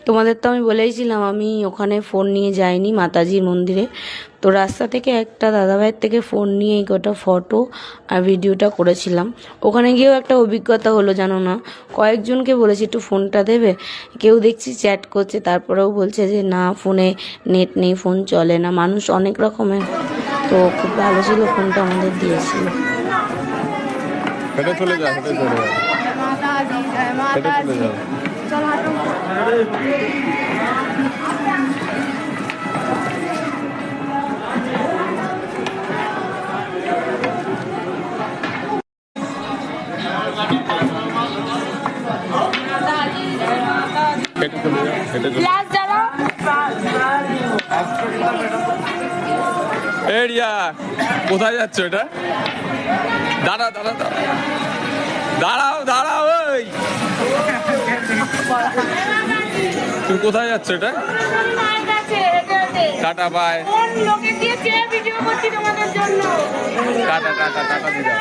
তোমাদের তো আমি বলেইছিলাম আমি ওখানে ফোন নিয়ে যাইনি মাতাজির মন্দিরে। তো রাস্তা থেকে একটা দাদাভাইয়ের থেকে ফোন নিয়ে এই কটা ফটো আর ভিডিওটা করেছিলাম। ওখানে গিয়েও একটা অভিজ্ঞতা হলো, জানো না, কয়েকজনকে বলেছি একটু ফোনটা দেবে, কেউ দেখছি চ্যাট করছে, তারপরেও বলছে যে না ফোনে নেট নেই, ফোন চলে না, মানুষ অনেক রকমের। তো খুব ভালো ছিল, ফোনটা আমাদের দিয়েছিল। হেঁটে চলে যা, হেঁটে চলে যা, হেঁটে চলে যা। হেঁটে চলে যা, হেঁটে চলে যা। এই রিয়া, কোথায় যাচ্ছ এটা? দাঁড়া দাঁড়া দাঁড়া, দাঁড়াও দাঁড়াও, ওই তুমি কোথায় যাচ্ছ এটা? Tata bye, tata tata tata দিদা।